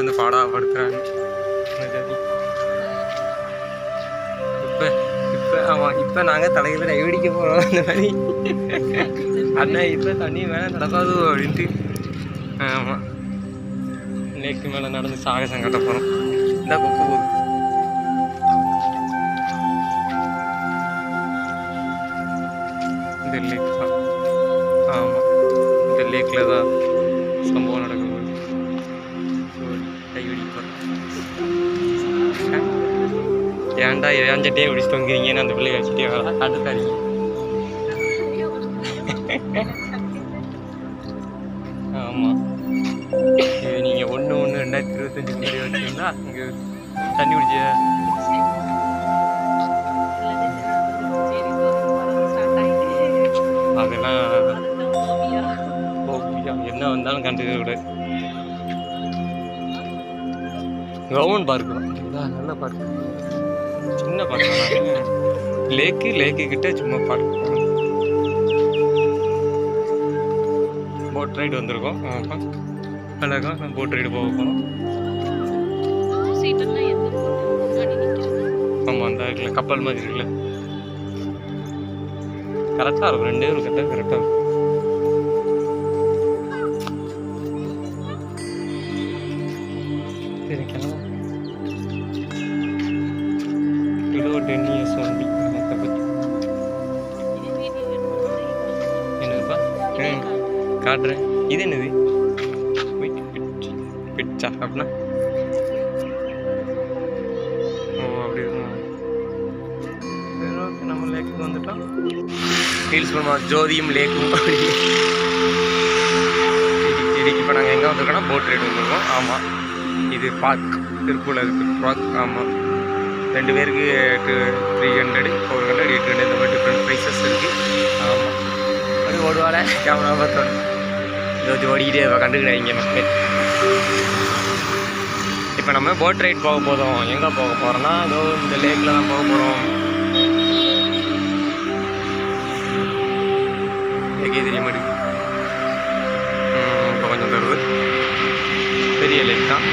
வந்து பாடாப்படுத்துறாங்க. இப்போ இப்போ ஆமாம், இப்போ நாங்கள் தலையில் டைவடிக்க போகிறோம் அந்த மாதிரி. அண்ணா இப்போ தண்ணி மேலே நடக்காது அப்படின்ட்டு. ஆமாம், லேக்கு மேலே நடந்து சாகசம் கட்ட போகிறோம். இந்த குப்பை போகுது. இந்த லேக் தான். ஆமாம், இந்த லேக்கில் தான் சம்பவம் நடக்குது. ஏன்டா ஏஞ்சிட்டே பிடிச்சிட்டு வந்துக்கிறீங்கன்னு அந்த பிள்ளைய வச்சுட்டே வரலாம் காட்டுக்காதீங்க. ஆமாம், இது நீங்கள் 1/1/2025 முன்னாடி வச்சுருந்தா இங்கே தண்ணி குடிச்ச அதெல்லாம் என்ன வந்தாலும் கண்டுக்க கூடாது. கவர்மெண்ட் பார்க்கு தான், நல்ல பார்க்கு, சின்ன பார்க்கு. லேக்கு கிட்ட சும்மா பார்க்கு. போட் ரைடு வந்திருக்கோம். அழகாக போட் ரைடு போக போகிறோம். ஆமாம், அந்த இருக்குல்ல கப்பல் மாதிரி இருக்குல்ல, கரெக்டாக இருக்கும். 2 பேரும் கரெக்டாக இருக்கும். சரி கிளம்ப. கிலோ 10 years ஒண்டி மற்ற பற்றி என்னதுப்பா? காட்டுறேன். இது என்னது? பிச்சா அப்படின்னா? ஓ அப்படி இருக்கும். சரி ஓகே, நம்ம லேக்குக்கு வந்துட்டோம். ரீல்ஸ் பண்ணுவோம் ஜோதியும் லேக்கும். இதுக்கு இப்போ நாங்கள் எங்கே வந்திருக்கோன்னா போட் ரைடு வந்துருக்கோம். ஆமாம், இது பார்க் திருப்பூரில் இருக்குது பார்க். ஆமாம், 2 பேருக்கு 300, 400, 800 இந்த மாதிரி டிஃப்ரெண்ட் ப்ரைஸஸ் இருக்குது. ஆமாம், அப்படி ஓடுவாள் கேமரா பார்த்தோம். ஜோதி ஓடிக்கிட்டே கண்டுக்கிடாதீங்க மக்கள். இப்போ நம்ம போட் ரைட் போக போதும். எங்கே போக போகிறோன்னா அதோ இந்த லேக்கில் தான் போக போகிறோம். லேக்கே தெரிய மாட்டேங்குது. இப்போ கொஞ்சம் தருது. பெரிய லேக் தான்.